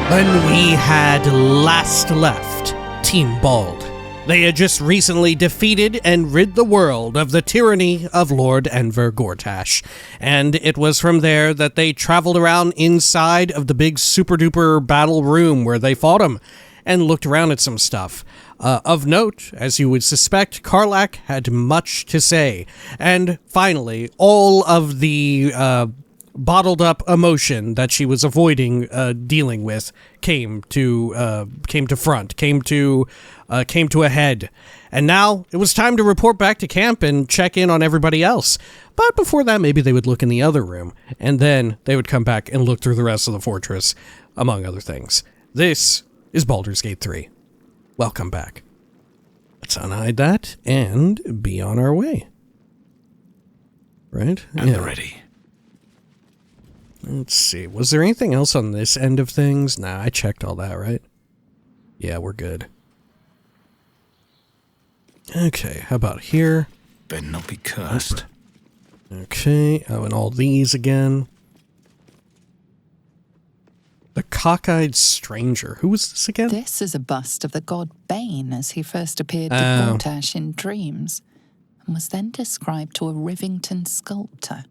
When we had last left Team Bald, they had just recently defeated and rid the world of the tyranny of Lord Enver Gortash, and it was from there that they traveled around inside of the big super-duper battle room where they fought him, and looked around at some stuff. Of note, as you would suspect, Karlach had much to say, and finally, all of the bottled up emotion that she was avoiding dealing with came to a head. And now it was time to report back to camp and check in on everybody else. But before that, maybe they would look in the other room, and then they would come back and look through the rest of the fortress, among other things. This is Baldur's Gate 3. Welcome back. Let's unhide that and be on our way. Right? And ready. Let's see. Was there anything else on this end of things? Nah, I checked all that, right? Yeah, we're good. Okay, how about here? Better not be cursed. Okay, oh, and all these again. The cockeyed stranger. Who was this again? This is a bust of the god Bane as he first appeared to Gortash in dreams, and was then described to a Rivington sculptor.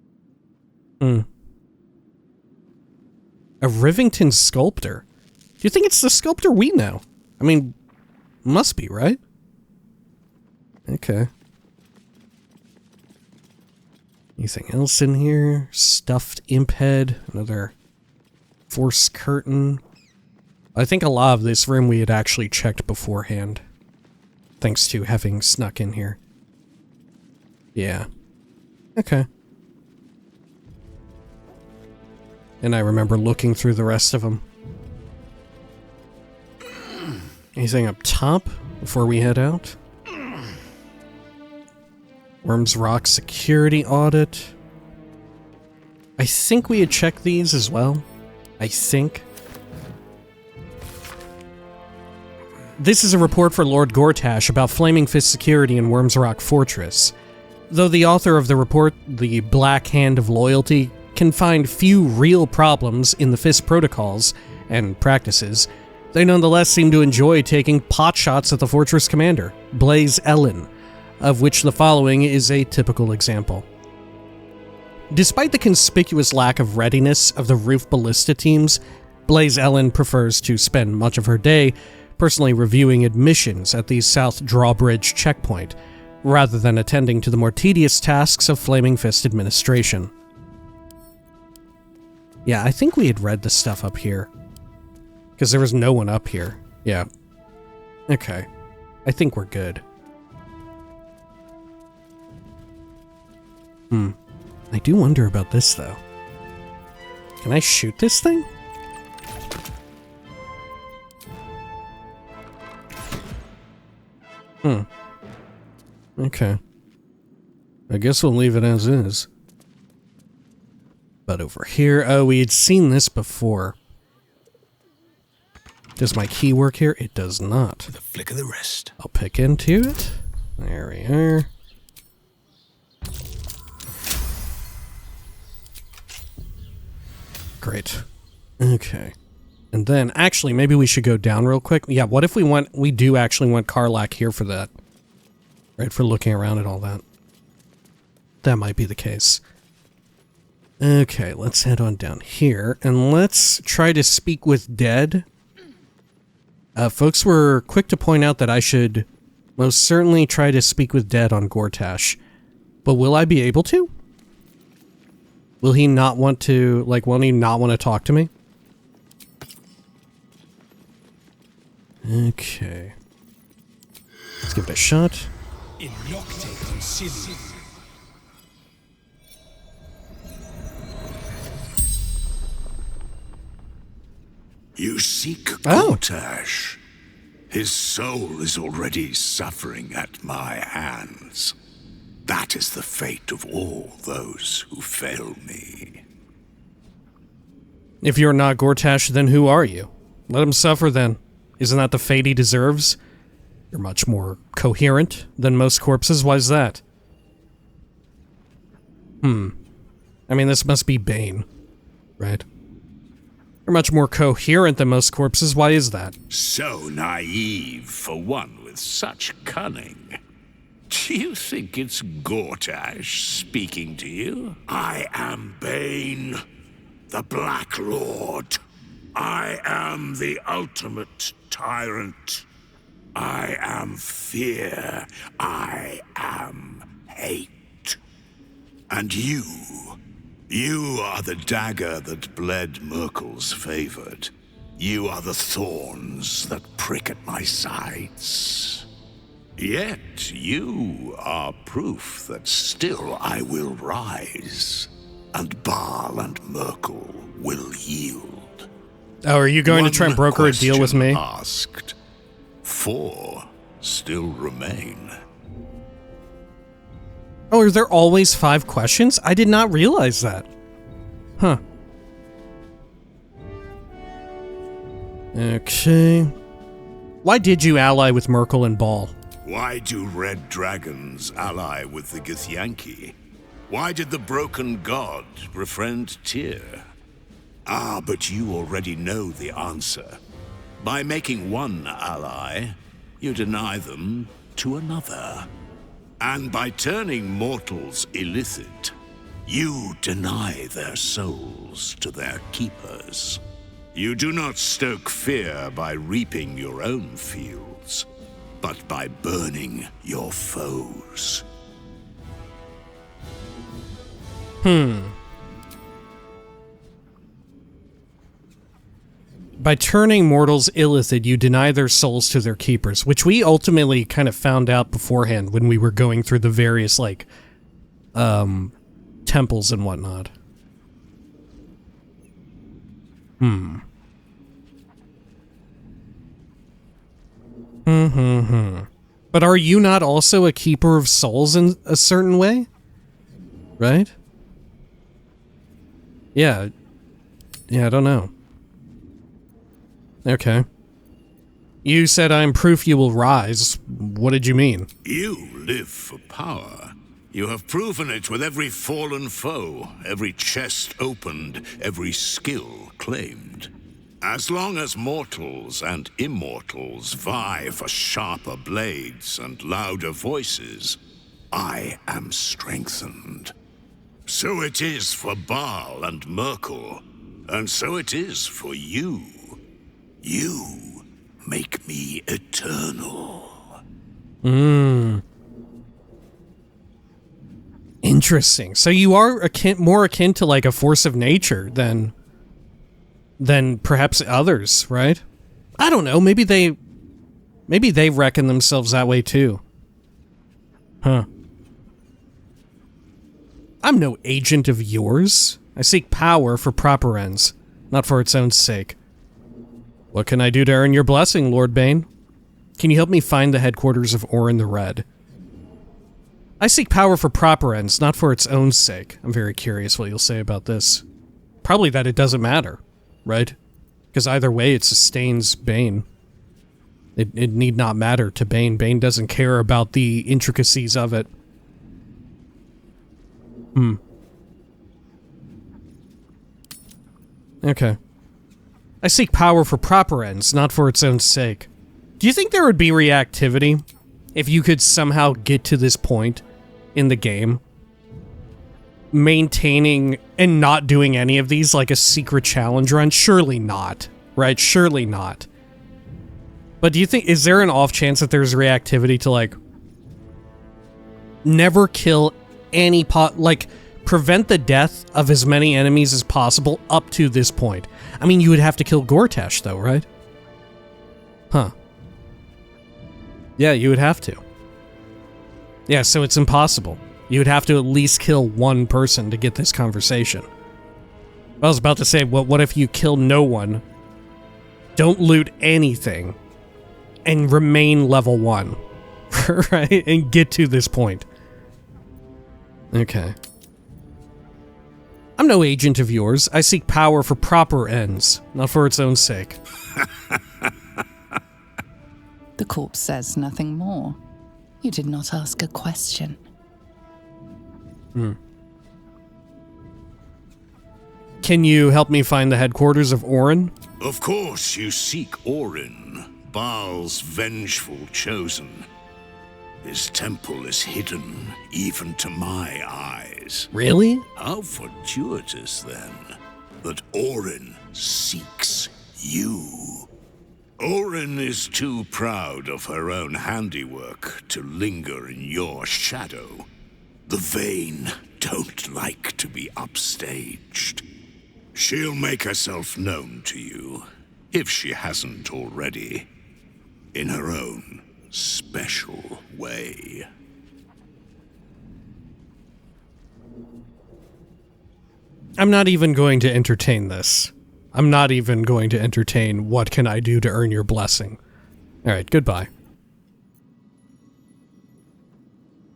A Rivington sculptor? Do you think it's the sculptor we know? I mean, must be, right? Okay. Anything else in here? Stuffed imp head. Another force curtain. I think a lot of this room we had actually checked beforehand. Thanks to having snuck in here. Yeah. Okay. And I remember looking through the rest of them. Anything up top before we head out? Worms Rock security audit. I think we had checked these as well. I think. This is a report for Lord Gortash about Flaming Fist security in Worms Rock Fortress. Though the author of the report, the Black Hand of Loyalty, can find few real problems in the Fist protocols and practices, they nonetheless seem to enjoy taking potshots at the fortress commander, Blaze Ellen, of which the following is a typical example. Despite the conspicuous lack of readiness of the roof ballista teams, Blaze Ellen prefers to spend much of her day personally reviewing admissions at the South Drawbridge checkpoint, rather than attending to the more tedious tasks of Flaming Fist administration. Yeah, I think we had read the stuff up here. Because there was no one up here. Yeah. Okay. I think we're good. I do wonder about this, though. Can I shoot this thing? Okay. I guess we'll leave it as is. But over here... Oh, we had seen this before. Does my key work here? It does not. The flick of the wrist. I'll pick into it. There we are. Great. Okay. And then, actually, maybe we should go down real quick. Yeah, what if we do actually want Karlach here for that? Right, for looking around at all that. That might be the case. Okay, let's head on down here, and let's try to speak with Dead. Folks were quick to point out that I should most certainly try to speak with Dead on Gortash. But will I be able to? Will he not want to, will he not want to talk to me? Okay. Let's give it a shot. You seek Gortash. His soul is already suffering at my hands. That is the fate of all those who fail me. If you're not Gortash, then who are you? Let him suffer then. Isn't that the fate he deserves? You're much more coherent than most corpses. Why's that? I mean, this must be Bane, right? You're much more coherent than most corpses. Why is that? So naive for one with such cunning. Do you think it's Gortash speaking to you? I am Bane, the Black Lord. I am the ultimate tyrant. I am fear. I am hate. And you are the dagger that bled Merkel's favored. You are the thorns that prick at my sides. Yet you are proof that still I will rise, and Bhaal and Merkel will yield. Oh, are you going to try and broker a deal with me? Asked. 4 still remain. Oh, are there always 5 questions? I did not realize that. Huh. Okay. Why did you ally with Merkel and Bhaal? Why do red dragons ally with the Githyanki? Why did the broken god befriend Tyr? Ah, but you already know the answer. By making one ally, you deny them to another. And by turning mortals illicit, you deny their souls to their keepers. You do not stoke fear by reaping your own fields, but by burning your foes. By turning mortals illicit, you deny their souls to their keepers, which we ultimately kind of found out beforehand when we were going through the various, like, temples and whatnot. But are you not also a keeper of souls in a certain way? Right? Yeah. Yeah, I don't know. Okay. You said I'm proof you will rise. What did you mean? You live for power. You have proven it with every fallen foe, every chest opened, every skill claimed. As long as mortals and immortals vie for sharper blades and louder voices, I am strengthened. So it is for Bhaal and Merkel, and so it is for you. You make me eternal. Interesting. So you are more akin to like a force of nature than perhaps others, right? I don't know. Maybe they reckon themselves that way too. Huh. I'm no agent of yours. I seek power for proper ends, not for its own sake. What can I do to earn your blessing, Lord Bane? Can you help me find the headquarters of Orin the Red? I seek power for proper ends, not for its own sake. I'm very curious what you'll say about this. Probably that it doesn't matter, right? Because either way, it sustains Bane. It need not matter to Bane. Bane doesn't care about the intricacies of it. Okay. I seek power for proper ends, not for its own sake. Do you think there would be reactivity if you could somehow get to this point in the game? Maintaining and not doing any of these like a secret challenge run? Surely not, right? Surely not. But do you think, is there an off chance that there's reactivity to like never kill any prevent the death of as many enemies as possible up to this point? I mean, you would have to kill Gortash, though, right? Huh. Yeah, you would have to. Yeah, so it's impossible. You would have to at least kill one person to get this conversation. I was about to say, what if you kill no one, don't loot anything, and remain level 1, right? And get to this point. Okay. I'm no agent of yours. I seek power for proper ends, not for its own sake. The corpse says nothing more. You did not ask a question. Can you help me find the headquarters of Orin? Of course you seek Orin, Bhaal's vengeful chosen. His temple is hidden, even to my eyes. Really? How fortuitous, then, that Orin seeks you. Orin is too proud of her own handiwork to linger in your shadow. The vain don't like to be upstaged. She'll make herself known to you, if she hasn't already, in her own special way. I'm not even going to entertain this. I'm not even going to entertain what can I do to earn your blessing. Alright, goodbye.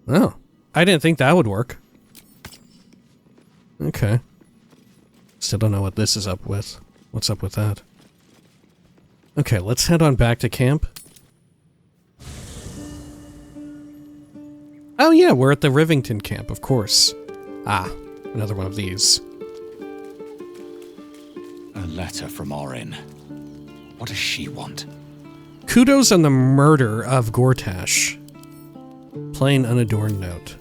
Oh, I didn't think that would work. Okay. Still don't know what this is up with. What's up with that? Okay, let's head on back to camp. Oh yeah, we're at the Rivington camp, of course. Ah, another one of these. A letter from Orin. What does she want? Kudos on the murder of Gortash. Plain unadorned note.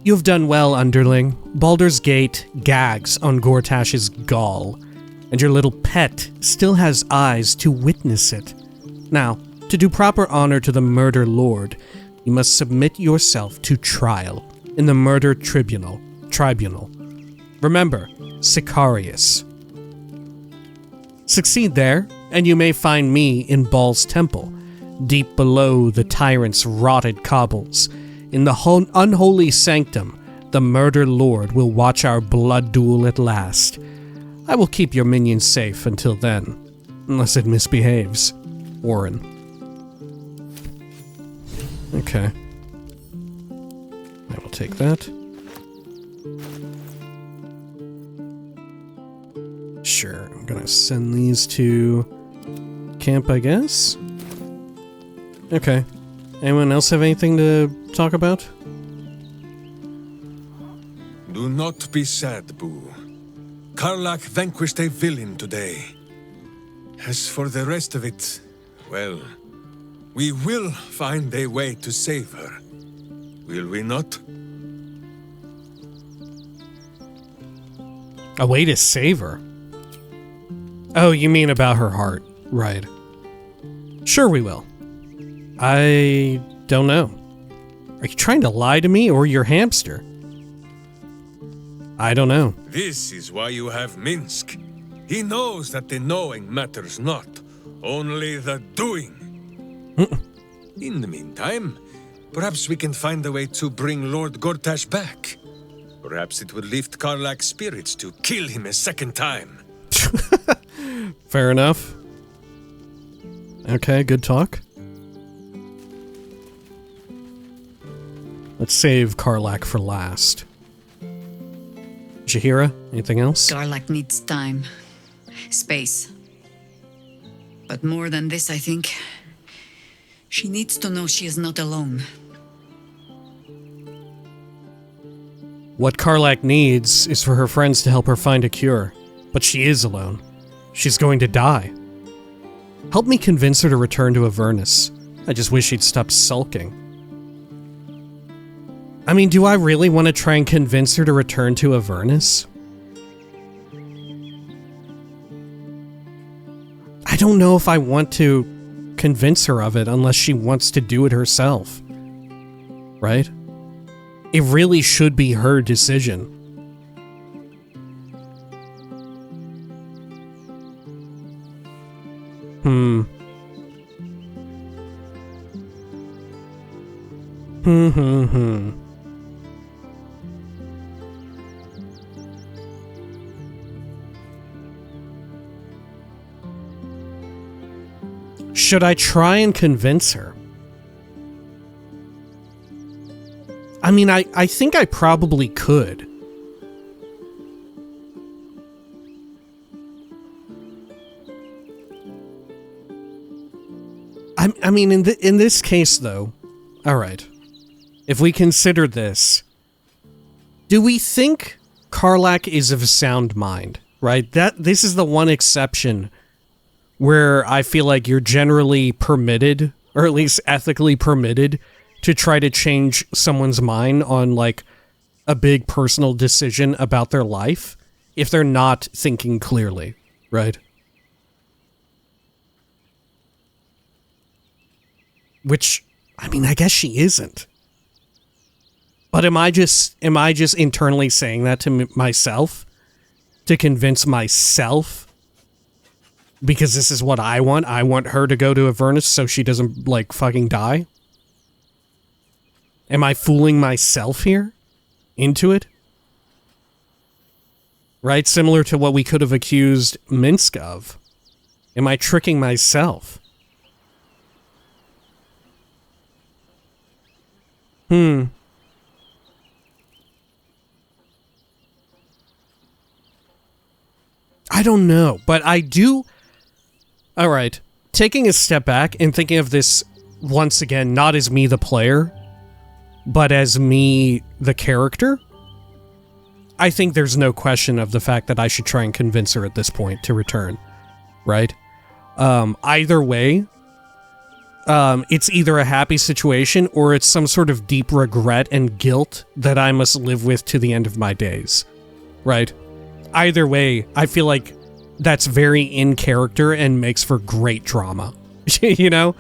You've done well, underling. Baldur's Gate gags on Gortash's gall, and your little pet still has eyes to witness it. Now, to do proper honor to the murder lord, you must submit yourself to trial in the murder tribunal. Remember, Sicarius. Succeed there, and you may find me in Bhaal's temple, deep below the tyrant's rotted cobbles. In the unholy sanctum, the murder lord will watch our blood duel at last. I will keep your minions safe until then, unless it misbehaves. Orin. Okay. I will take that. Sure, I'm gonna send these to camp, I guess? Okay. Anyone else have anything to talk about? Do not be sad, Boo. Karlach vanquished a villain today. As for the rest of it, well, we will find a way to save her. Will we not? A way to save her? Oh, you mean about her heart. Right. Sure we will. I don't know. Are you trying to lie to me or your hamster? I don't know. This is why you have Minsk. He knows that the knowing matters not, only the doing. In the meantime, perhaps we can find a way to bring Lord Gortash back. Perhaps it would lift Karlach's spirits to kill him a second time. Fair enough. Okay, good talk. Let's save Karlach for last. Jaheira, anything else? Karlach needs time. Space. But more than this, I think. She needs to know she is not alone. What Karlach needs is for her friends to help her find a cure. But she is alone. She's going to die. Help me convince her to return to Avernus. I just wish she'd stop sulking. I mean, do I really want to try and convince her to return to Avernus? I don't know if I want to convince her of it unless she wants to do it herself. Right? It really should be her decision. Should I try and convince her? I mean, I think I probably could. I mean, in this case, though, all right. If we consider this, do we think Karlach is of sound mind, right? This is the one exception where I feel like you're generally permitted, or at least ethically permitted, to try to change someone's mind on, like, a big personal decision about their life if they're not thinking clearly, right? Which, I mean, I guess she isn't. But am I just internally saying that to myself to convince myself? Because this is what I want. I want her to go to Avernus so she doesn't, like, fucking die. Am I fooling myself here into it? Right? Similar to what we could have accused Minsk of. Am I tricking myself? I don't know, but I do... Alright, taking a step back and thinking of this, once again, not as me the player, but as me the character, I think there's no question of the fact that I should try and convince her at this point to return, right? Either way, it's either a happy situation or it's some sort of deep regret and guilt that I must live with to the end of my days, right? Either way, I feel like that's very in character and makes for great drama, you know?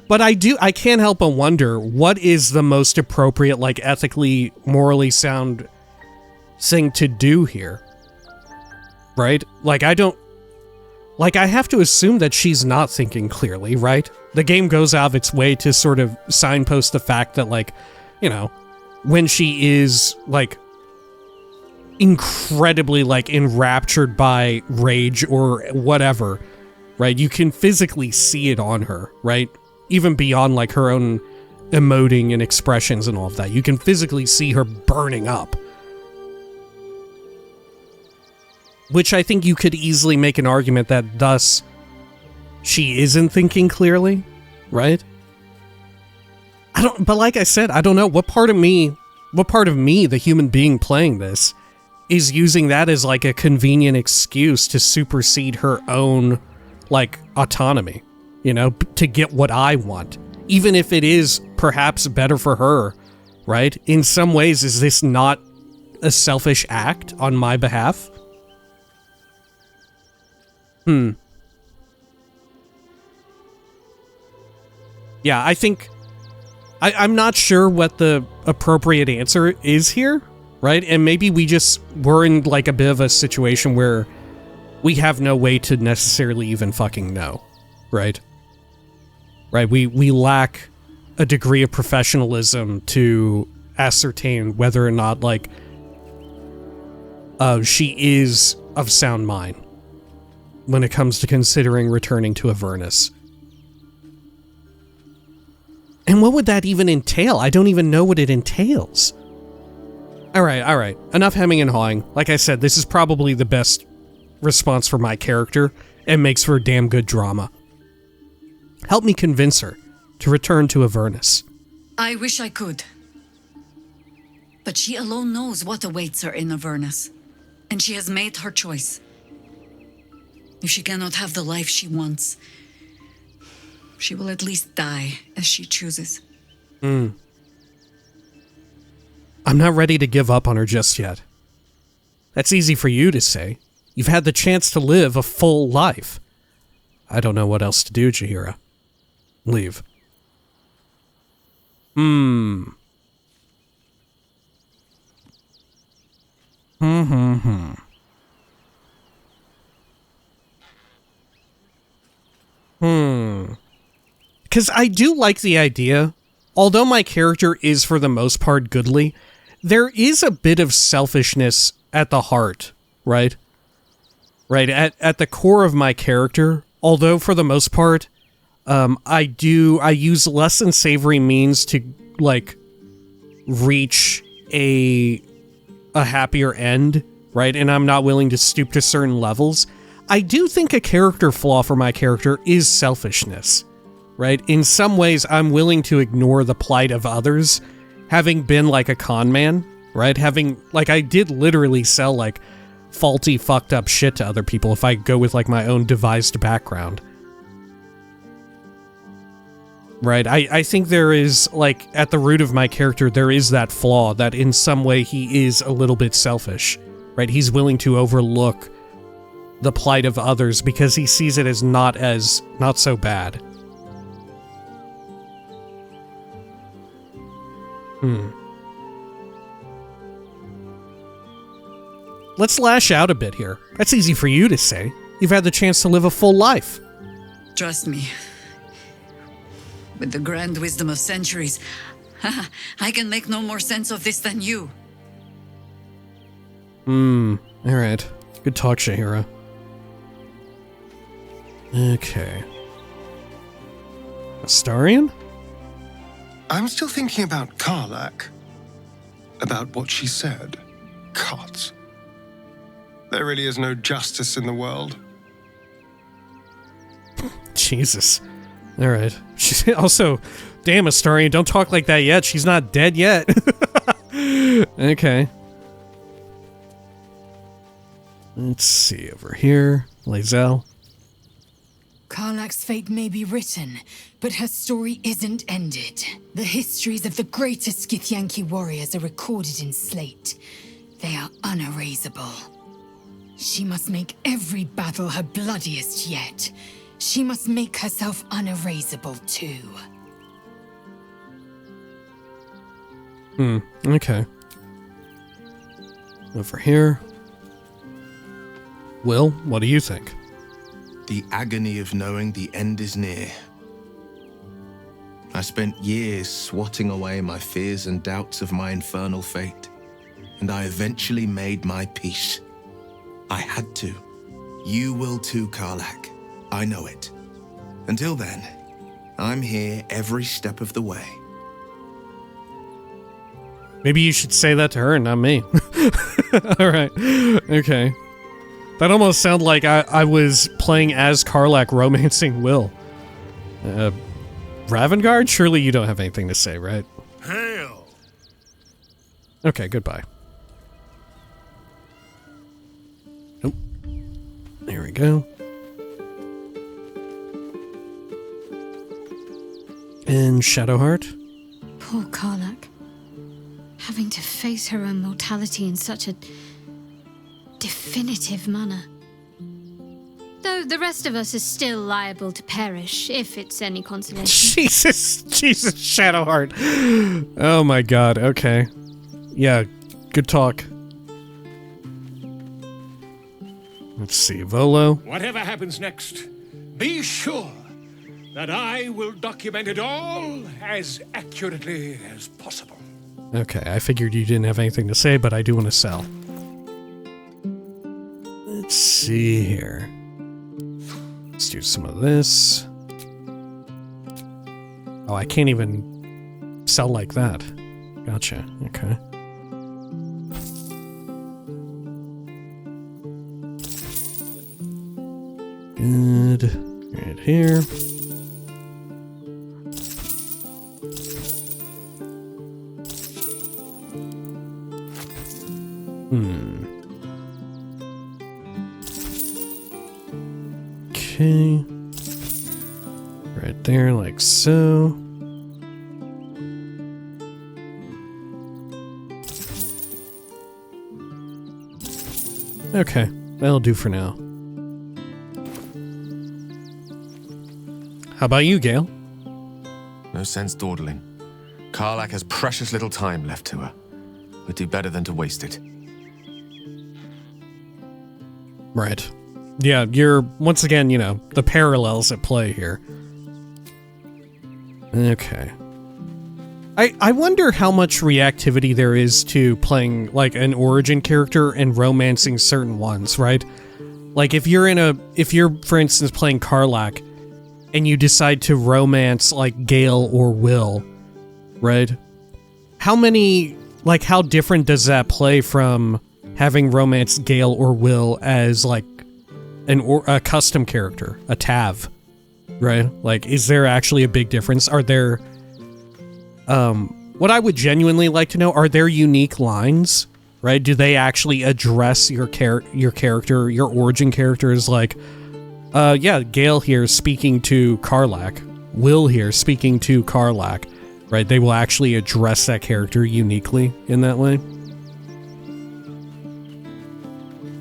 But I can't help but wonder, what is the most appropriate, like, ethically, morally sound thing to do here? Right? Like, I have to assume that she's not thinking clearly, right? The game goes out of its way to sort of signpost the fact that, like, you know, when she is, like, incredibly, like, enraptured by rage or whatever, right? You can physically see it on her, right? Even beyond, like, her own emoting and expressions and all of that. You can physically see her burning up. Which I think you could easily make an argument that thus she isn't thinking clearly, right? But like I said, I don't know what part of me, the human being playing this, is using that as, like, a convenient excuse to supersede her own, like, autonomy, you know, to get what I want, even if it is perhaps better for her, right? In some ways, is this not a selfish act on my behalf? Yeah, I think... I'm not sure what the appropriate answer is here, right? And maybe we're in, like, a bit of a situation where we have no way to necessarily even fucking know, right? Right, we lack a degree of professionalism to ascertain whether or not, like, she is of sound mind when it comes to considering returning to Avernus. And what would that even entail? I don't even know what it entails. Alright. Enough hemming and hawing. Like I said, this is probably the best response for my character and makes for damn good drama. Help me convince her to return to Avernus. I wish I could. But she alone knows what awaits her in Avernus. And she has made her choice. If she cannot have the life she wants, she will at least die as she chooses. I'm not ready to give up on her just yet. That's easy for you to say. You've had the chance to live a full life. I don't know what else to do, Jaheira. Leave. Because I do like the idea. Although my character is for the most part goodly, there is a bit of selfishness at the heart, right? Right, at the core of my character, although for the most part, I use less than savory means to, like, reach a happier end, right? And I'm not willing to stoop to certain levels. I do think a character flaw for my character is selfishness, right? In some ways, I'm willing to ignore the plight of others, having been like a con man, right? Having, like, I did literally sell, like, faulty, fucked up shit to other people if I go with, like, my own devised background. Right? I think there is, like, at the root of my character, there is that flaw that in some way he is a little bit selfish, right? He's willing to overlook the plight of others because he sees it as not so bad. Let's lash out a bit here. That's easy for you to say. You've had the chance to live a full life. Trust me. With the grand wisdom of centuries, I can make no more sense of this than you. Alright. Good talk, Shahira. Okay. Astarion? I'm still thinking about Karlach. About what she said. God. There really is no justice in the world. Jesus. Alright. Also, damn, Astarion, don't talk like that yet. She's not dead yet. Okay. Let's see, over here. Lae'zel. Karlach's fate may be written, but her story isn't ended. The histories of the greatest Githyanki warriors are recorded in slate. They are unerasable. She must make every battle her bloodiest yet. She must make herself unerasable too. Okay. Over here. Will, what do you think? The agony of knowing the end is near. I spent years swatting away my fears and doubts of my infernal fate, and I eventually made my peace. I had to. You will too, Karlach. I know it. Until then, I'm here every step of the way. Maybe you should say that to her and not me. Alright. Okay. That almost sounded like I was playing as Karlach romancing Will. Ravengard? Surely you don't have anything to say, right? Hail! Okay, goodbye. Oh. There we go. And Shadowheart? Poor Karlach. Having to face her own mortality in such a definitive manner. Though the rest of us is still liable to perish, if it's any consolation. Jesus, Shadowheart. Oh my god, okay. Yeah, good talk. Let's see, Volo. Whatever happens next, be sure that I will document it all as accurately as possible. Okay, I figured you didn't have anything to say, but I do want to sell. Let's see here. Let's do some of this. Oh, I can't even sell like that. Gotcha, okay. Good. Right here. Okay. Right there, like so. Okay, that'll do for now. How about you, Gale? No sense dawdling. Karlach has precious little time left to her. We'd do better than to waste it. Right. Yeah, you're, once again, you know, the parallels at play here. Okay. I wonder how much reactivity there is to playing, like, an origin character and romancing certain ones, right? Like, if you're, for instance, playing Karlach, and you decide to romance, like, Gale or Will, right? How different does that play from having romanced Gale or Will as, like, a custom character, a Tav, right? Like, is there actually a big difference? Are there, What I would genuinely like to know, are there unique lines, right? Do they actually address your character, your origin character is like, yeah, Gale here speaking to Karlach, Will here speaking to Karlach, right? They will actually address that character uniquely in that way.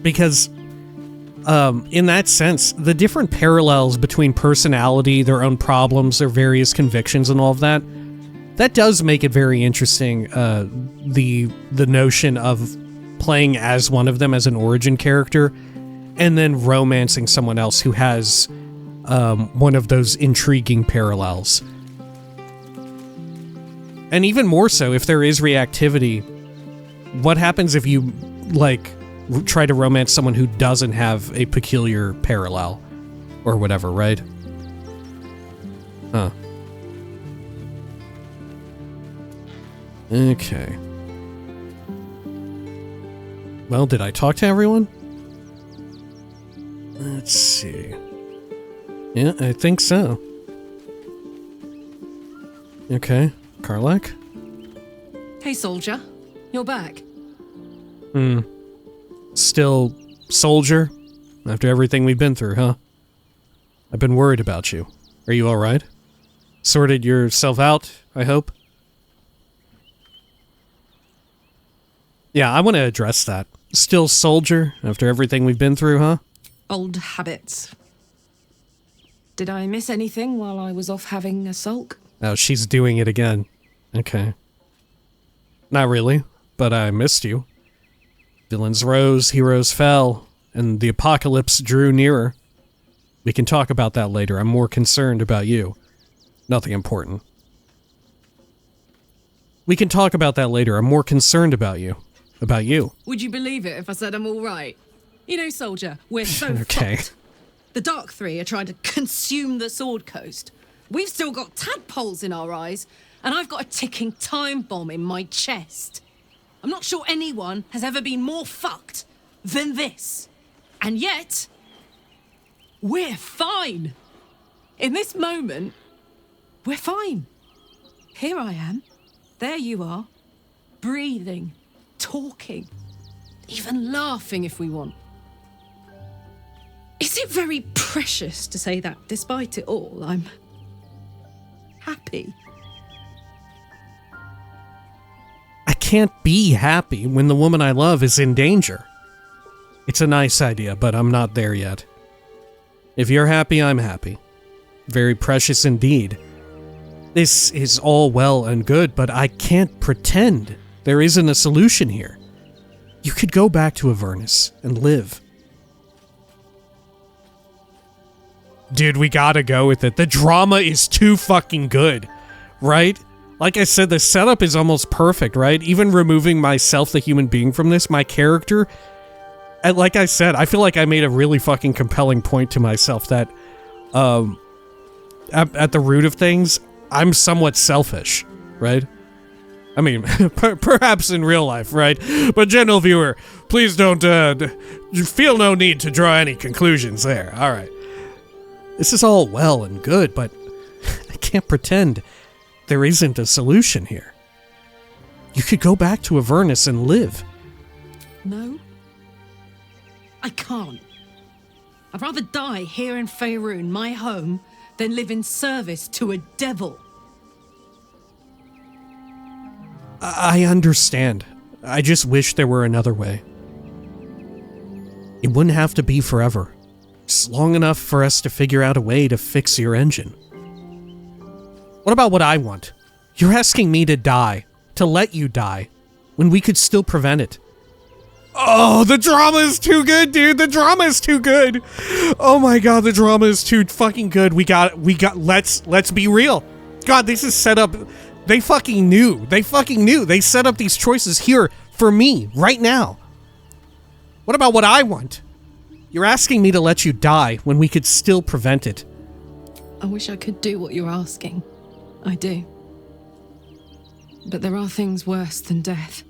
Because, in that sense, the different parallels between personality, their own problems, their various convictions and all of that, that does make it very interesting, the notion of playing as one of them as an origin character, and then romancing someone else who has one of those intriguing parallels. And even more so, if there is reactivity, what happens if you, like, try to romance someone who doesn't have a peculiar parallel? Or whatever, right? Huh. Okay. Well, did I talk to everyone? Let's see. Yeah, I think so. Okay. Karlach? Hey, soldier. You're back. Still soldier? After everything we've been through, huh? I've been worried about you. Are you alright? Sorted yourself out, I hope? Yeah, I want to address that. Still soldier after everything we've been through, huh? Old habits. Did I miss anything while I was off having a sulk? Oh, she's doing it again. Okay. Not really, but I missed you. Villains rose, heroes fell, and the apocalypse drew nearer. We can talk about that later. I'm more concerned about you. Nothing important. We can talk about that later. I'm more concerned about you. About you. Would you believe it if I said I'm all right? You know, soldier, we're so okay. fucked. The Dark Three are trying to consume the Sword Coast. We've still got tadpoles in our eyes, and I've got a ticking time bomb in my chest. I'm not sure anyone has ever been more fucked than this. And yet, we're fine. In this moment, we're fine. Here I am. There you are. Breathing. Talking, even laughing if we want. Is it very precious to say that despite it all, I'm happy? I can't be happy when the woman I love is in danger. It's a nice idea, but I'm not there yet. If you're happy, I'm happy. Very precious indeed. This is all well and good, but I can't pretend there isn't a solution here. You could go back to Avernus and live. Dude, we gotta go with it. The drama is too fucking good, right? Like I said, the setup is almost perfect, right? Even removing myself, the human being, from this, my character, and like I said, I feel like I made a really fucking compelling point to myself that, at the root of things, I'm somewhat selfish, right? I mean, perhaps in real life, right? But gentle viewer, please don't, feel no need to draw any conclusions there. All right. This is all well and good, but I can't pretend there isn't a solution here. You could go back to Avernus and live. No. I can't. I'd rather die here in Faerun, my home, than live in service to a devil. I understand. I just wish there were another way. It wouldn't have to be forever. Just long enough for us to figure out a way to fix your engine. What about what I want? You're asking me to die, to let you die, when we could still prevent it. Oh, the drama is too good, dude. The drama is too good. Oh my god, the drama is too fucking good. Let's be real. God, this is set up. They fucking knew. They set up these choices here for me, right now. What about what I want? You're asking me to let you die when we could still prevent it. I wish I could do what you're asking. I do. But there are things worse than death.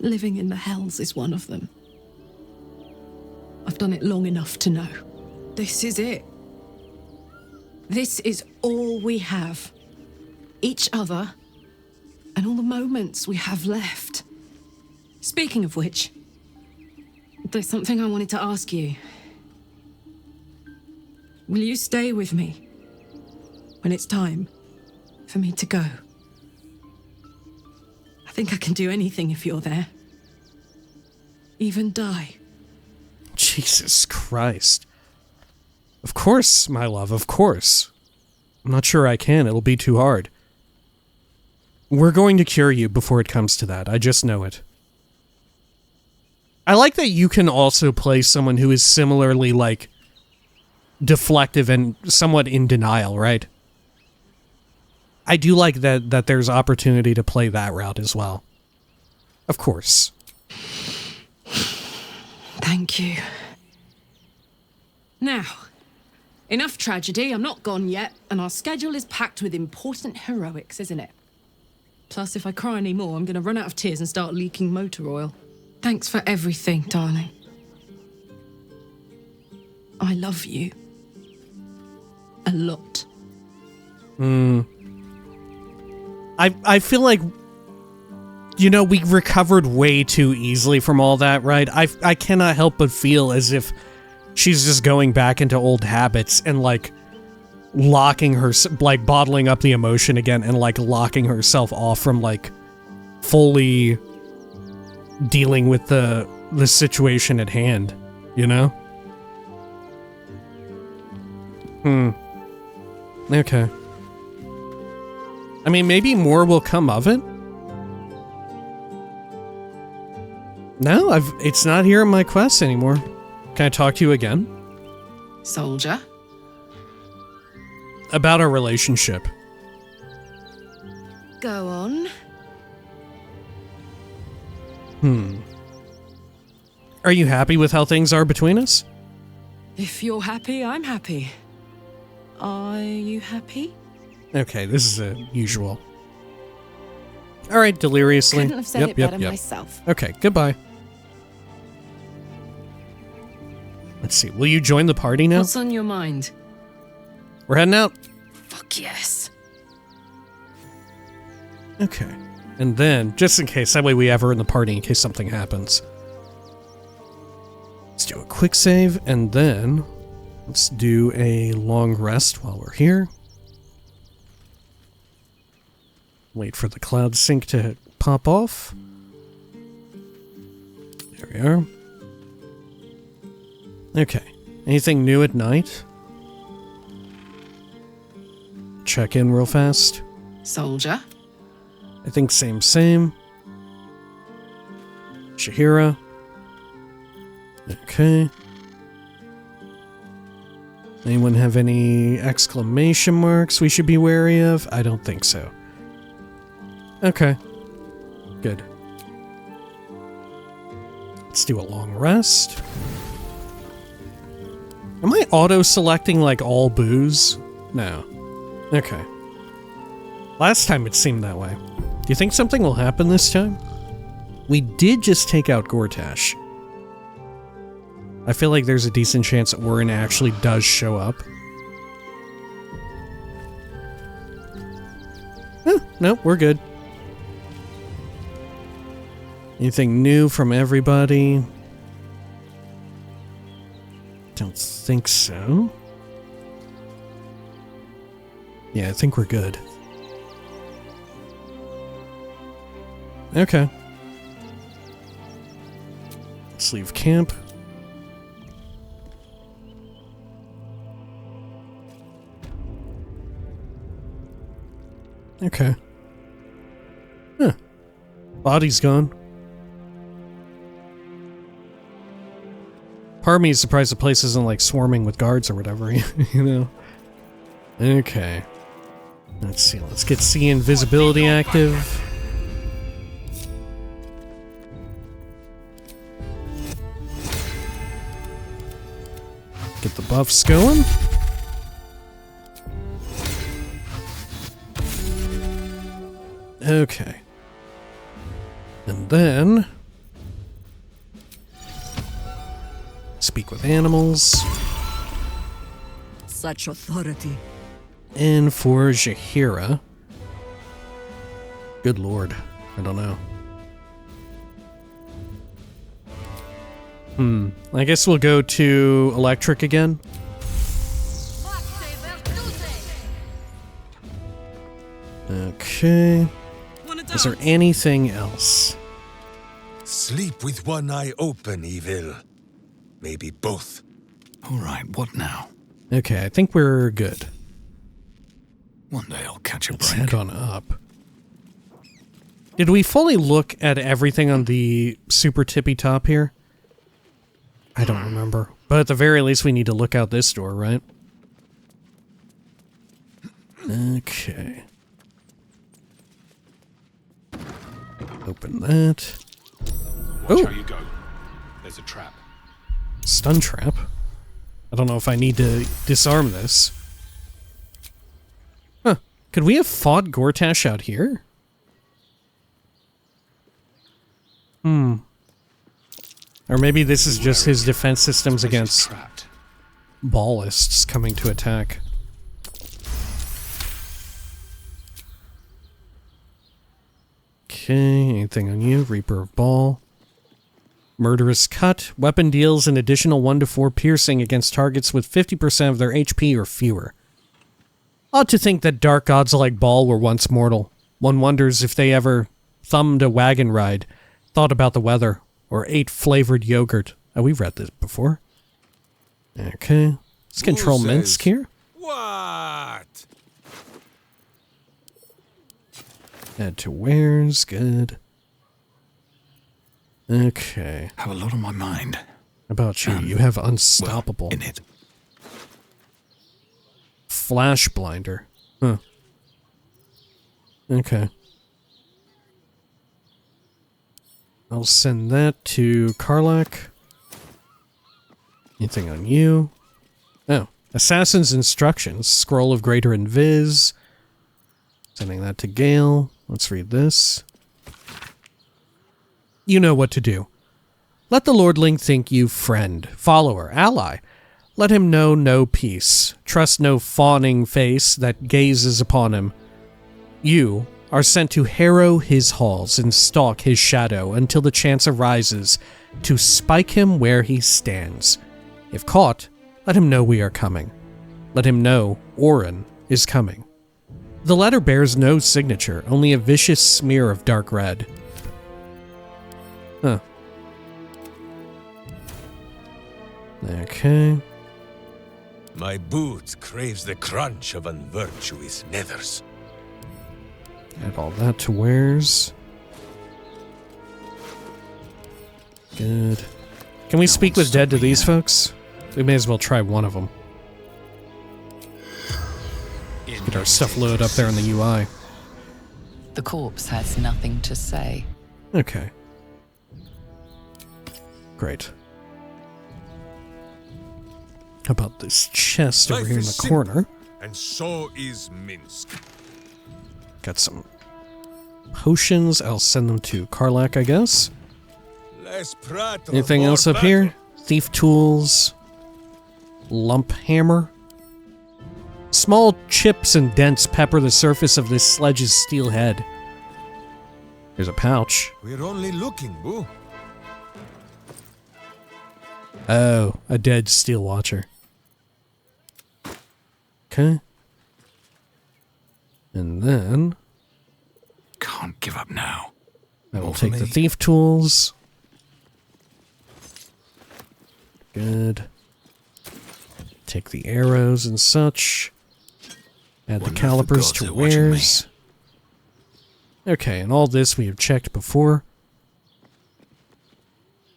Living in the hells is one of them. I've done it long enough to know. This is it. This is all we have. Each other, and all the moments we have left. Speaking of which, there's something I wanted to ask you. Will you stay with me when it's time for me to go? I think I can do anything if you're there. Even die. Jesus Christ. Of course, my love, of course. I'm not sure I can. It'll be too hard. We're going to cure you before it comes to that. I just know it. I like that you can also play someone who is similarly, like, deflective and somewhat in denial, right? I do like that there's opportunity to play that route as well. Of course. Thank you. Now, enough tragedy. I'm not gone yet, and our schedule is packed with important heroics, isn't it? Plus, if I cry any more, I'm going to run out of tears and start leaking motor oil. Thanks for everything, darling. I love you. A lot. I feel like, you know, we recovered way too easily from all that, right? I cannot help but feel as if she's just going back into old habits and, like, locking her, like, bottling up the emotion again and, like, locking herself off from, like, fully dealing with the situation at hand, you know? Okay. I mean, maybe more will come of it? No, it's not here in my quest anymore. Can I talk to you again? Soldier? About our relationship. Go on. Are you happy with how things are between us? If you're happy, I'm happy. Are you happy? Okay, this is a usual. All right, deliriously. Couldn't have said it better myself. Okay, goodbye. Let's see, will you join the party now? What's on your mind? We're heading out. Fuck yes. Okay. And then, just in case, that way we have her in the party in case something happens. Let's do a quick save, and then let's do a long rest while we're here. Wait for the cloud sync to pop off. There we are. Okay. Anything new at night? Check in real fast. Soldier? I think same. Shahira. Okay. Anyone have any exclamation marks we should be wary of? I don't think so. Okay. Good. Let's do a long rest. Am I auto-selecting, like, all booze? No. Okay. Last time it seemed that way. Do you think something will happen this time? We did just take out Gortash. I feel like there's a decent chance that Warren actually does show up. No, we're good. Anything new from everybody? Don't think so. Yeah, I think we're good. Okay. Let's leave camp. Okay. Huh. Body's gone. Part of me is surprised the place isn't, like, swarming with guards or whatever, you know? Okay. Let's see, let's get C invisibility active. Get the buffs going. Okay. And then speak with animals. Such authority. And for Jaheira... Good lord. I don't know. I guess we'll go to electric again. Okay. Is there anything else? Sleep with one eye open, evil. Maybe both. All right, what now? Okay, I think we're good. One day I'll catch a Let's break. head on up. Did we fully look at everything on the super tippy top here? I don't remember. But at the very least, we need to look out this door, right? Okay. Open that. Watch how you go. There's a trap. Stun trap? I don't know if I need to disarm this. Huh. Could we have fought Gortash out here? Or maybe this is just his defense systems against ballists coming to attack. Okay, anything on you? Reaper of Bhaal. Murderous Cut. Weapon deals an additional 1 to 4 piercing against targets with 50% of their HP or fewer. Odd to think that dark gods like Bhaal were once mortal. One wonders if they ever thumbed a wagon ride, thought about the weather, or ate flavored yogurt. Oh, we've read this before. Okay. Let's control Minsk here. What? Add to wares. Good. Okay. Have a lot on my mind. How about you? You have Unstoppable. In it. Flash Blinder. Huh. Okay. I'll send that to Karlach. Anything on you? Oh. Assassin's Instructions. Scroll of Greater Invis. Sending that to Gale. Let's read this. You know what to do. Let the lordling think you friend, follower, ally. Let him know no peace. Trust no fawning face that gazes upon him. You are sent to harrow his halls and stalk his shadow until the chance arises to spike him where he stands. If caught, let him know we are coming. Let him know Orin is coming. The letter bears no signature, only a vicious smear of dark red. Huh. Okay. My boot craves the crunch of unvirtuous nethers. Add all that to wares. Good. Can we speak with dead to these folks? We may as well try one of them. Get our stuff loaded up there in the UI. The corpse has nothing to say. Okay. Great. How about this chest over Life here in is the simple, corner? and so is Minsk. Got some potions. I'll send them to Karlach, I guess. Less prattle, Anything more else up battle. here? Thief tools. Lump hammer. Small chips and dents pepper the surface of this sledge's steel head. There's a pouch. We're only looking, boo. Oh, a dead steel watcher. Okay. And then Can't give up now. I will More for take the me. thief tools. Good. Take the arrows and such. Add the Wonder if the calipers gods to are watching me. wares. Okay, and all this we have checked before.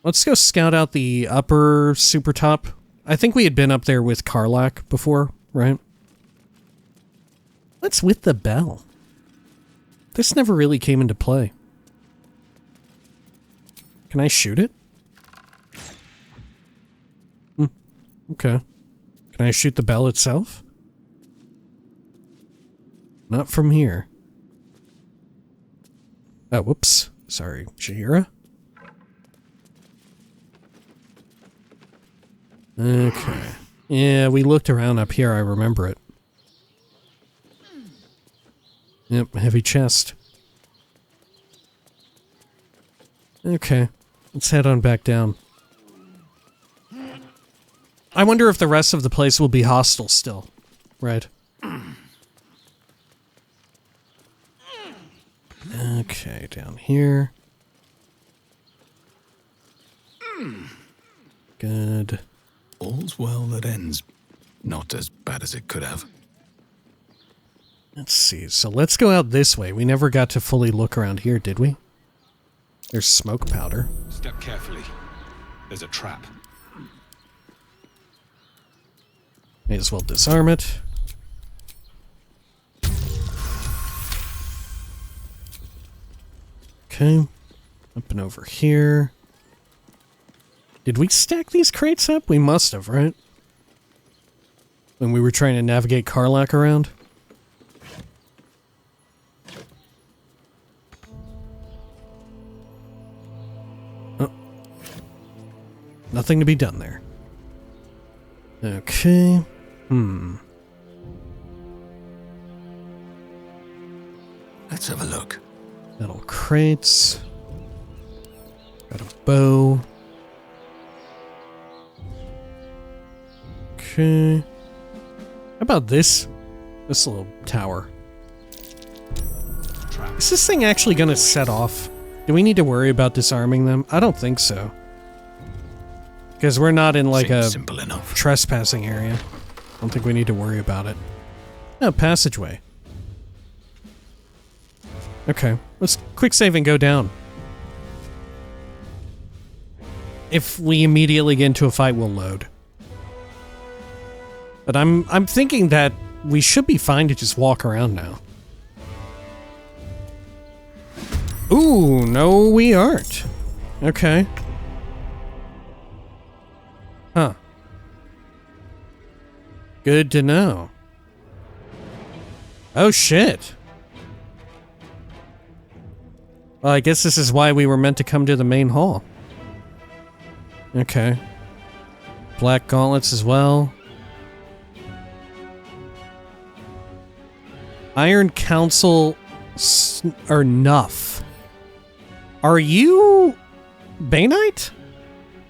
Let's go scout out the upper super top. I think we had been up there with Karlach before, right? What's with the bell? This never really came into play. Can I shoot it? Okay. Can I shoot the bell itself? Not from here. Oh, whoops. Sorry, Jaheira. Okay. Yeah, we looked around up here, I remember it. Yep, heavy chest. Okay, let's head on back down. I wonder if the rest of the place will be hostile still. Right. Okay, down here. Good. All's well that ends. Not as bad as it could have. Let's see. So let's go out this way. We never got to fully look around here, did we? There's smoke powder. Step carefully. There's a trap. May as well disarm it. Okay. Up and over here. Did we stack these crates up? We must have, right? When we were trying to navigate Karlach around? Oh. Nothing to be done there. Okay. Let's have a look. Metal crates. Got a bow. Okay. How about this? This little tower. Is this thing actually gonna set off? Do we need to worry about disarming them? I don't think so. Because we're not in like a simple enough. Trespassing area. I don't think we need to worry about it. No, passageway. Okay, let's quick save and go down. If we immediately get into a fight, we'll load. But I'm thinking that we should be fine to just walk around now. Ooh, no we aren't. Okay. Huh. Good to know. Oh shit. Well, I guess this is why we were meant to come to the main hall. Okay. Black gauntlets as well. Iron Council or Nuff. Are you Bainite?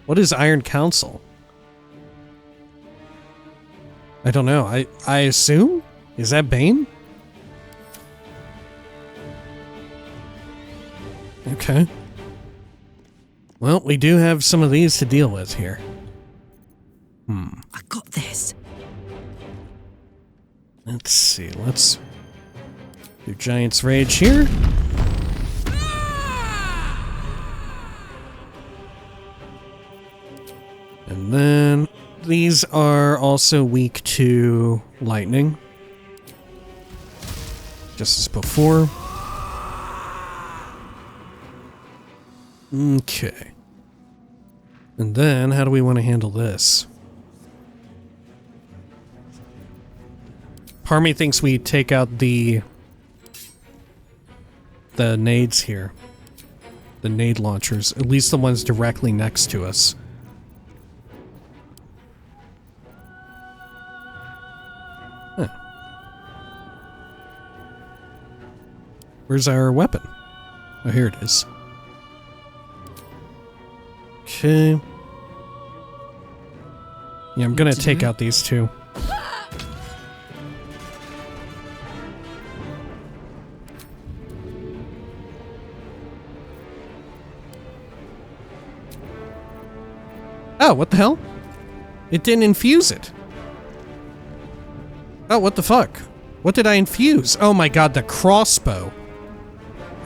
What is Iron Council? I don't know. I assume? Is that Bane? Okay. Well, we do have some of these to deal with here. I got this. Let's see. Let's do Giant's Rage here. And then these are also weak to lightning. Just as before. Okay. And then, how do we want to handle this? Part of me thinks we take out the nades here. The nade launchers. At least the ones directly next to us. Huh. Where's our weapon? Oh, here it is. Okay. Yeah, I'm gonna take out these two. Oh, what the hell? It didn't infuse it. Oh, what the fuck? What did I infuse? Oh my god, the crossbow.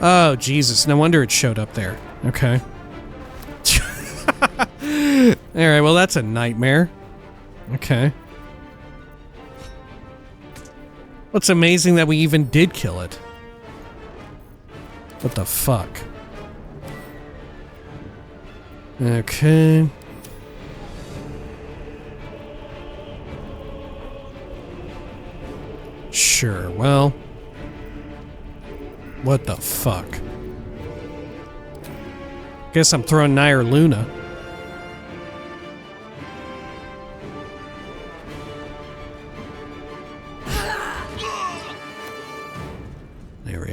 Oh, Jesus. No wonder it showed up there. Okay. Alright, well that's a nightmare. Okay. What's amazing that we even did kill it. What the fuck? Okay. Sure, well. What the fuck? Guess I'm throwing Nair Luna.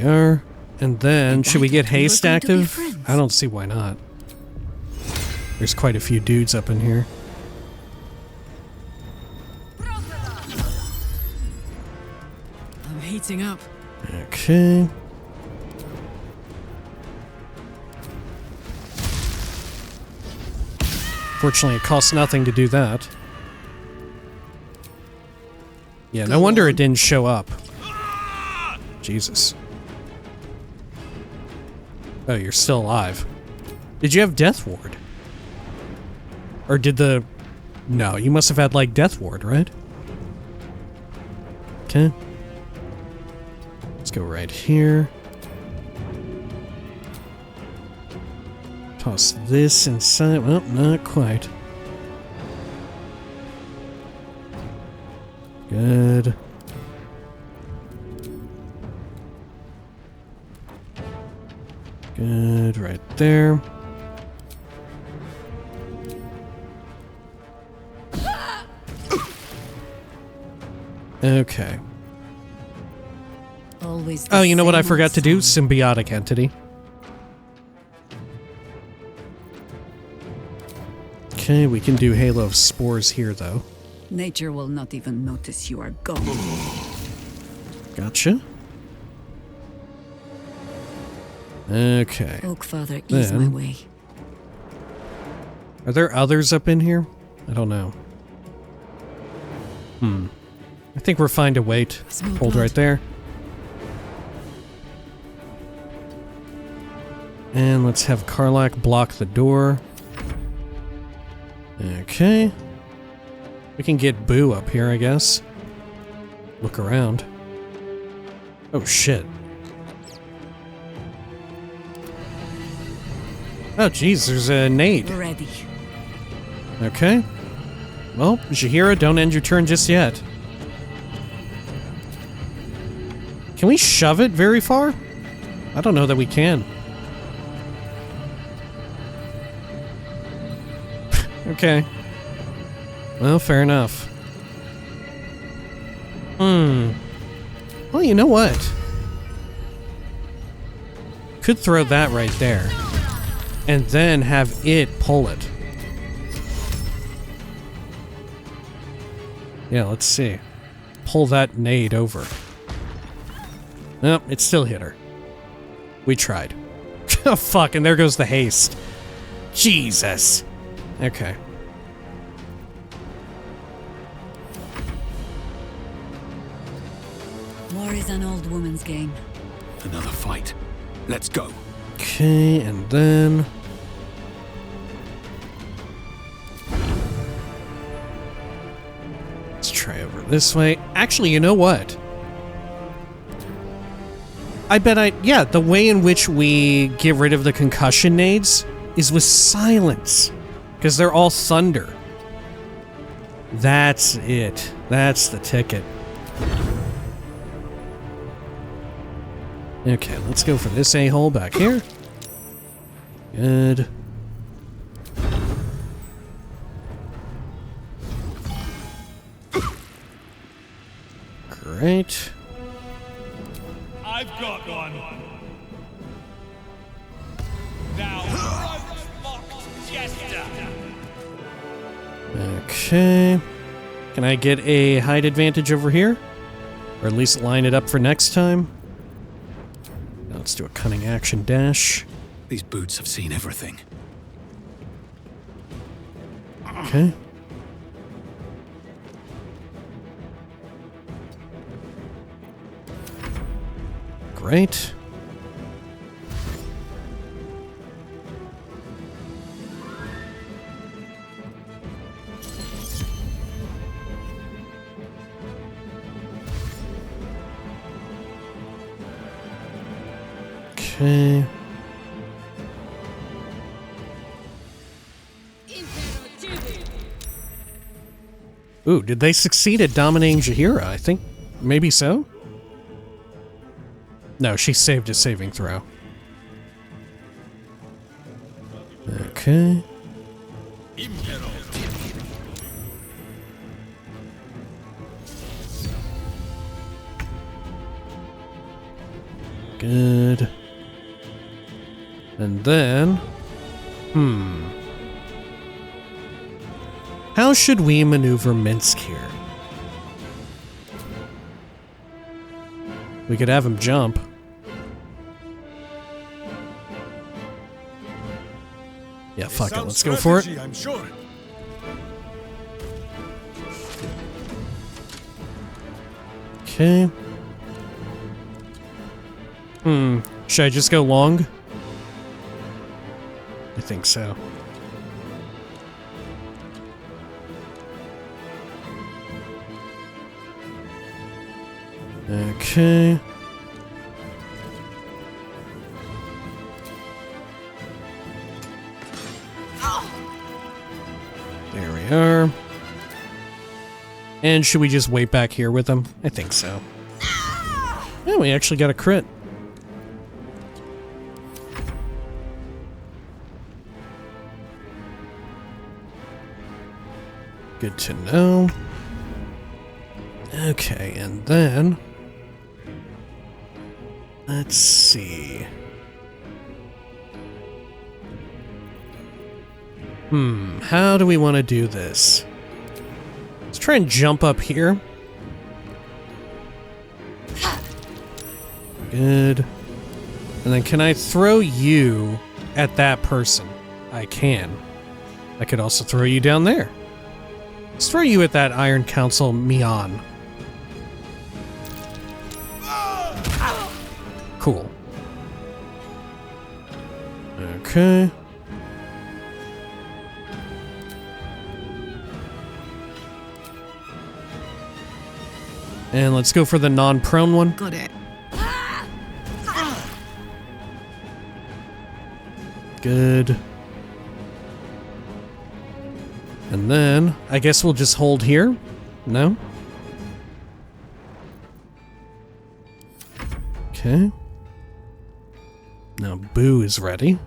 are. And then, should we get haste active? I don't see why not. There's quite a few dudes up in here. I'm heating up. Okay. Fortunately, it costs nothing to do that. Yeah, no wonder it didn't show up. Jesus. Oh, you're still alive. Did you have Death Ward? Or did the... No, you must have had, like, Death Ward, right? Okay. Let's go right here. Toss this inside. Well, not quite. Good. Good, right there. Okay. Always. Oh, you know what I forgot to do? Symbiotic entity. Okay, we can do Halo of Spores here, though. Nature will not even notice you are gone. Gotcha. Okay. Oak Father, ease my way. Are there others up in here? I don't know. I think we're fine to wait. Hold right there. And let's have Karlach block the door. Okay. We can get Boo up here, I guess. Look around. Oh, shit. Oh, jeez, there's a nade. Ready. Okay. Well, Jaheira, don't end your turn just yet. Can we shove it very far? I don't know that we can. Okay. Well, fair enough. Well, you know what? Could throw that right there. And then have it pull it. Yeah, let's see. Pull that nade over. Nope, it still hit her. We tried. Oh, fuck, and there goes the haste. Jesus. Okay. War is an old woman's game. Another fight. Let's go. Okay, and then... let's try over this way. Actually, you know what? I bet yeah, the way in which we get rid of the concussion nades is with silence. Because they're all thunder. That's it. That's the ticket. Okay, let's go for this a-hole back here. Good. Great. I've got one. Now, jester. Okay. Can I get a height advantage over here? Or at least line it up for next time? Now let's do a cunning action dash. These boots have seen everything. Okay. Great. Okay. Ooh, did they succeed at dominating Jaheira? I think maybe so. No, she saved a saving throw. Okay. Good. And then... How should we maneuver Minsk here? We could have him jump. Yeah, fuck it. Let's go for it. I'm sure. Okay. Should I just go long? I think so. Okay. There we are. And should we just wait back here with them? I think so. Yeah, we actually got a crit. Good to know. Okay, and then... Let's see. How do we want to do this? Let's try and jump up here. Good. And then can I throw you at that person? I can. I could also throw you down there. Let's throw you at that Iron Council Mian. Cool. Okay. And let's go for the non-prone one. Got it. Good. And then, I guess we'll just hold here? No? Okay. Now Boo is ready.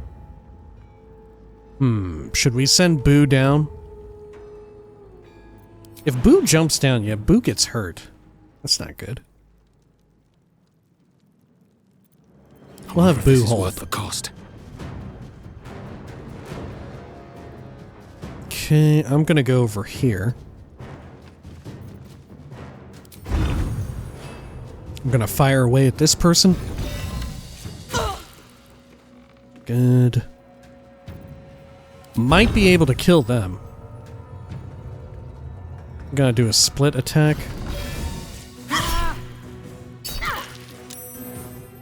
Should we send Boo down? If Boo jumps down, yeah, Boo gets hurt. That's not good. We'll have Boo hold. Worth the cost. Okay, I'm gonna go over here. I'm gonna fire away at this person. Good. Might be able to kill them. I'm gonna do a split attack.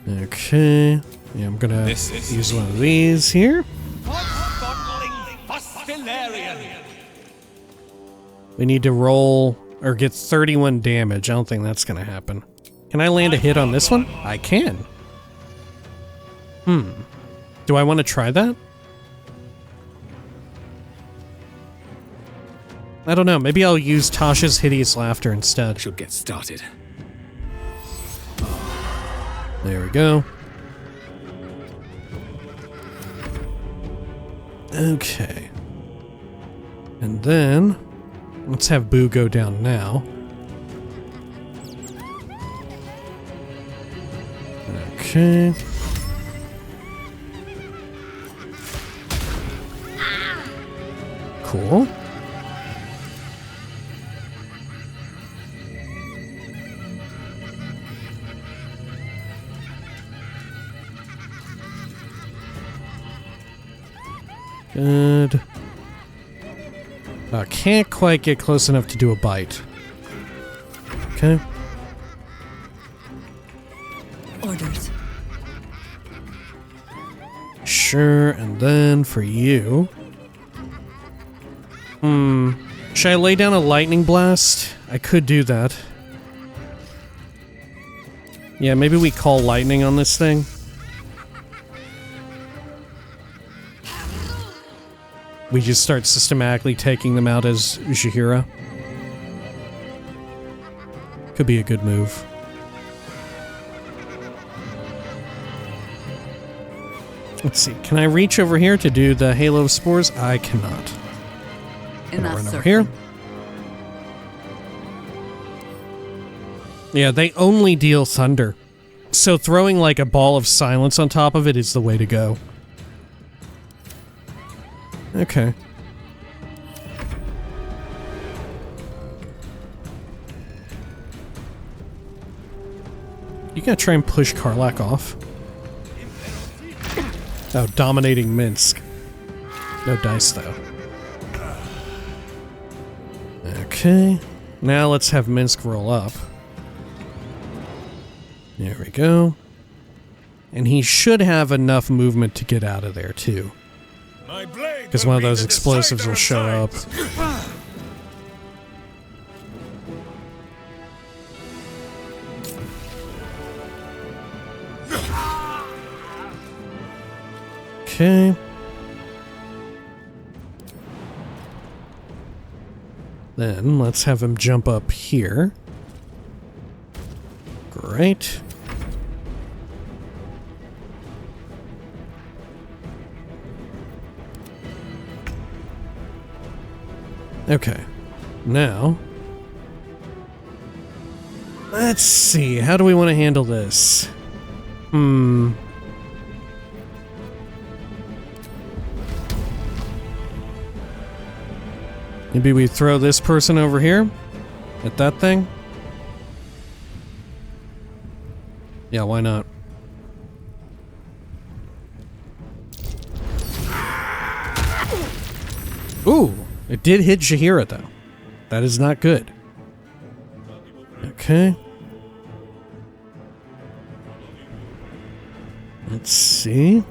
Okay. Yeah, I'm gonna use one of these here. We need to roll or get 31 damage. I don't think that's gonna happen. Can I land a hit on this one? I can. Do I want to try that? I don't know. Maybe I'll use Tasha's Hideous Laughter instead. Should get started. There we go. Okay. And then, let's have Boo go down now. Okay. Cool. Good. Can't quite get close enough to do a bite. Okay. Orders. Sure, and then for you... Should I lay down a lightning blast? I could do that. Yeah, maybe we call lightning on this thing. We just start systematically taking them out as Jahira. Could be a good move. Let's see, can I reach over here to do the Halo of Spores? I cannot. Run over here. Yeah, they only deal thunder. So throwing like a ball of silence on top of it is the way to go. Okay. You gotta try and push Karlach off. Oh, dominating Minsk. No dice, though. Okay. Now let's have Minsk roll up. There we go. And he should have enough movement to get out of there, too. Because one of those explosives will show up. Okay. Then let's have him jump up here. Great. Okay. Now, let's see. How do we want to handle this? Maybe we throw this person over here at that thing? Yeah, why not? Ooh, it did hit Jaheira though. That is not good. Okay. Let's see.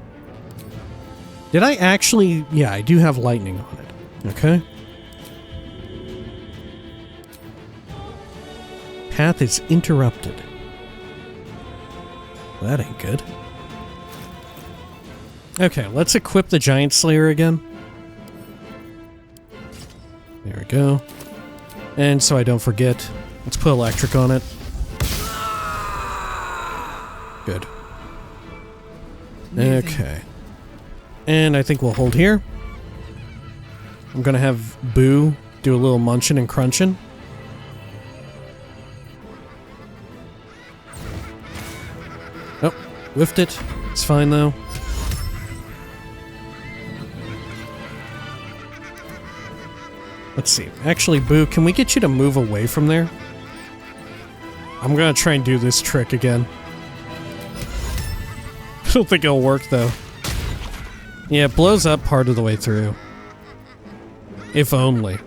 Did I actually... Yeah, I do have lightning on it. Okay. Path is interrupted. Well, that ain't good. Okay, let's equip the Giant Slayer again. There we go. And so I don't forget, let's put electric on it. Good. Okay. And I think we'll hold here. I'm gonna have Boo do a little munchin' and crunchin'. Oh, whiffed it. It's fine though. Let's see. Actually, Boo, can we get you to move away from there? I'm gonna try and do this trick again. I don't think it'll work though. Yeah, it blows up part of the way through. If only.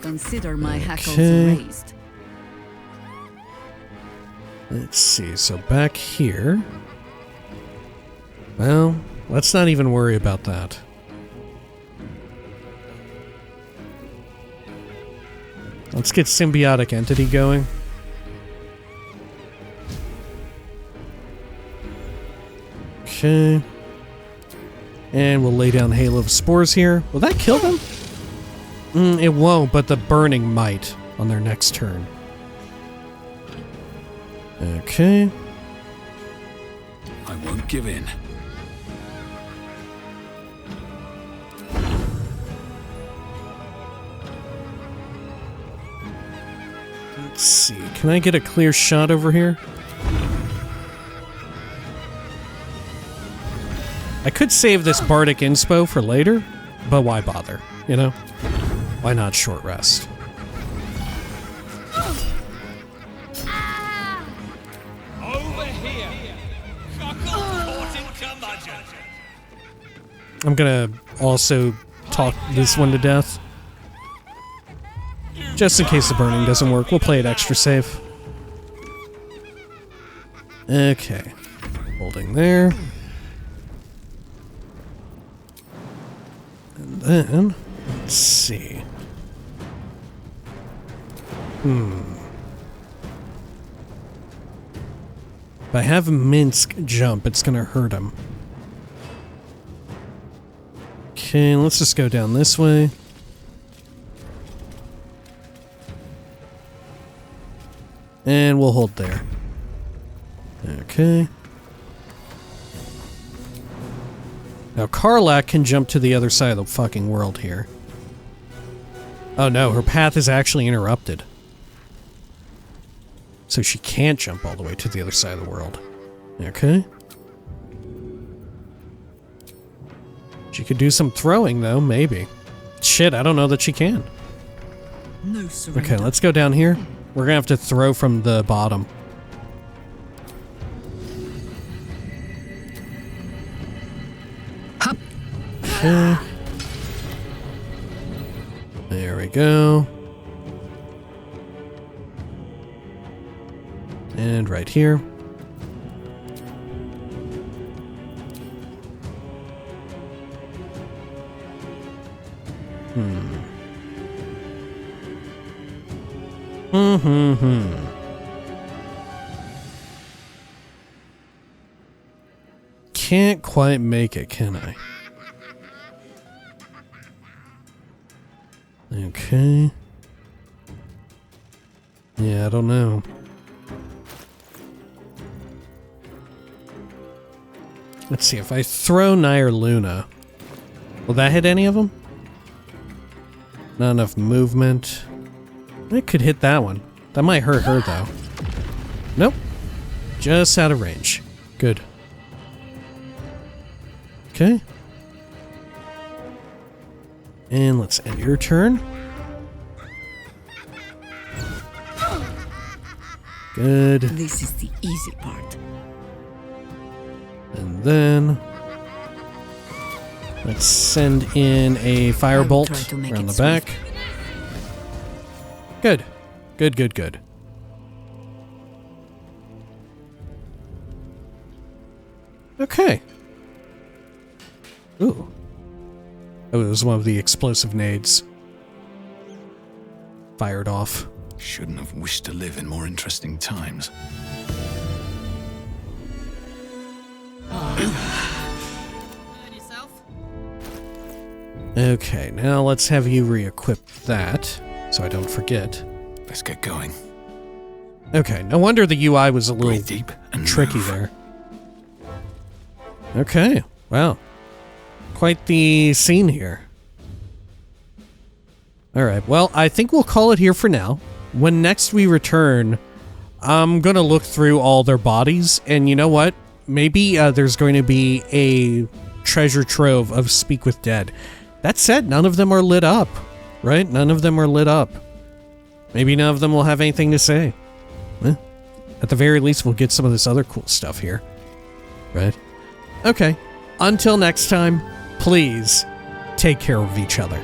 Consider my hackles raised. Let's see, so back here. Well, let's not even worry about that. Let's get Symbiotic Entity going. Okay. And we'll lay down Hail of Spores here. Will that kill them? It won't, but the burning might on their next turn. Okay. I won't give in. Let's see. Can I get a clear shot over here? I could save this Bardic Inspo for later, but why bother, you know? Why not short rest? Over here. I'm gonna also talk this one to death. Just in case the burning doesn't work, we'll play it extra safe. Okay. Holding there. And then, let's see. If I have Minsk jump, it's gonna hurt him. Okay, let's just go down this way. And we'll hold there. Okay. Now Karlach can jump to the other side of the fucking world here. Oh no, her path is actually interrupted. So she can't jump all the way to the other side of the world. Okay. She could do some throwing, though, maybe. Shit, I don't know that she can. No surrender. Okay, let's go down here. We're gonna have to throw from the bottom. Okay. There we go. And right here. Can't quite make it, can I? Okay. Yeah, I don't know. Let's see, if I throw Nair Luna, will that hit any of them? Not enough movement. It could hit that one. That might hurt her, though. Nope. Just out of range. Good. Okay. And let's end your turn. Good. This is the easy part. And then let's send in a firebolt around the back. Good. Good, good, good. Okay. Ooh. Oh, it was one of the explosive nades. Fired off. Shouldn't have wished to live in more interesting times. Okay, now let's have you re-equip that, so I don't forget. Let's get going. Okay, no wonder the UI was a little Breathe deep and tricky move. there. Okay, wow. Quite the scene here. Alright, well, I think we'll call it here for now. When next we return, I'm gonna look through all their bodies, and you know what? Maybe there's going to be a treasure trove of Speak with Dead. That said, none of them are lit up, right? None of them are lit up. Maybe none of them will have anything to say. At the very least, we'll get some of this other cool stuff here, right? Okay, until next time, please take care of each other.